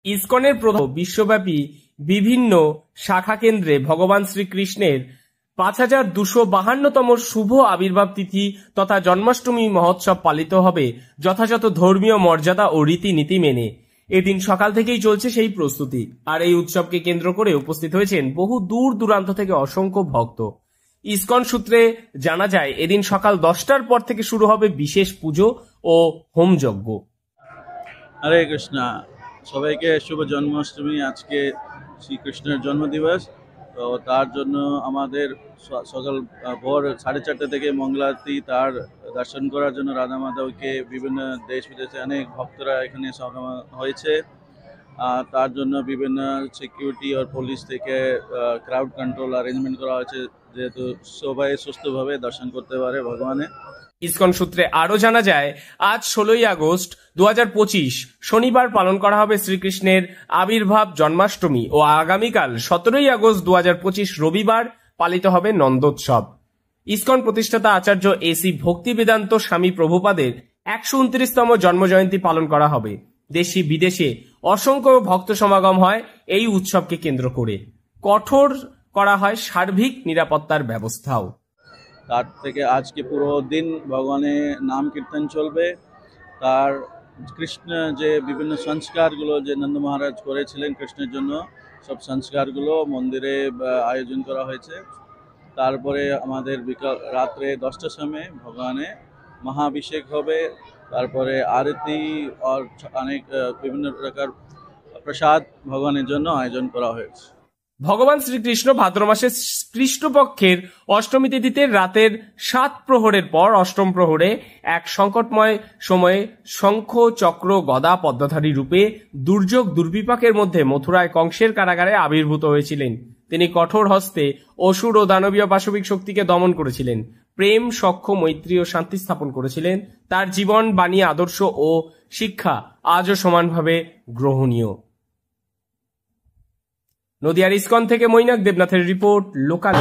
ইসকনের প্রধান বিশ্বব্যাপী বিভিন্ন শাখা কেন্দ্রে ভগবান শ্রীকৃষ্ণের 5252তম শুভ আবির্ভাব তিথি তথা জন্মাষ্টমী মহোৎসব পালিত হবে যথাযথ ধর্মীয় মর্যাদা ও রীতিনীতি মেনে। এদিন সকাল থেকেই চলছে সেই প্রস্তুতি। আর এই উৎসবকে কেন্দ্র করে উপস্থিত হয়েছেন বহু দূর দূরান্ত থেকে অসংখ্য ভক্ত। ইসকন সূত্রে জানা যায়, এদিন সকাল 10টার পর থেকে শুরু হবে বিশেষ পুজো ও হোমযজ্ঞ। হরে কৃষ্ণ, সবাইকে শুভ জন্মাষ্টমী। আজকে শ্রীকৃষ্ণের জন্মদিবস, তো তার জন্য আমাদের সকাল ভোর 4:30 থেকে মঙ্গলারতি তার দর্শন করার জন্য রাধা মাধবকে বিভিন্ন দেশ বিদেশে অনেক ভক্তরা এখানে সমাগম হয়েছে। তার জন্য বিভিন্ন সিকিউরিটি আর পুলিশ থেকে ক্রাউড কন্ট্রোল অ্যারেঞ্জমেন্ট করা হয়েছে, যেহেতু সবাই সুস্থভাবে দর্শন করতে পারে ভগবানের। ইসকন সূত্রে আরো জানা যায়, আজ 16ই আগস্ট 2025 শনিবার পালন করা হবে শ্রীকৃষ্ণের আবির্ভাব জন্মাষ্টমী ও আগামীকাল 17ই আগস্ট 2025 রবিবার পালিত হবে নন্দোৎসব। ইসকন প্রতিষ্ঠাতা আচার্য এসি ভক্তি বেদান্ত স্বামী প্রভুপাদের 129তম জন্মজয়ন্তী পালন করা হবে। দেশি বিদেশে অসংখ্য ভক্ত সমাগম হয় এই উৎসবকে কেন্দ্র করে। কঠোর করা হয় সার্বিক নিরাপত্তার ব্যবস্থাও। তার থেকে আজকে পুরো দিন ভগবানের নাম কীর্তন চলবে। তার কৃষ্ণ যে বিভিন্ন সংস্কারগুলো যে নন্দ মহারাজ করেছিলেন কৃষ্ণের জন্য, সব সংস্কারগুলো মন্দিরে আয়োজন করা হয়েছে। তারপরে আমাদের রাত্রে 10টার সময় ভগবানের মহাভিষেক হবে। তারপরে আরতি আর অনেক বিভিন্ন প্রকার প্রসাদ ভগবানের জন্য আয়োজন করা হয়েছে। ভগবান শ্রীকৃষ্ণ ভাদ্র মাসের কৃষ্ণপক্ষের অষ্টমী তিথিতে রাতের 7 প্রহরের পর অষ্টম প্রহরে এক সংকটময় সময়ে শঙ্খ চক্র গদা পদ্মধারী রূপে দুর্যোগ দুর্বিপাকের মধ্যে মথুরায় কংসের কারাগারে আবির্ভূত হয়েছিলেন। তিনি কঠোর হস্তে অসুর ও দানবীয় পাশবিক শক্তিকে দমন করেছিলেন, প্রেম সখ্য মৈত্রী ও শান্তি স্থাপন করেছিলেন। তার জীবন বাণী আদর্শ ও শিক্ষা আজও সমানভাবে গ্রহণীয়। নদিয়ার ইসকন থেকে মৈনাক দেবনাথের রিপোর্ট, লোকাল।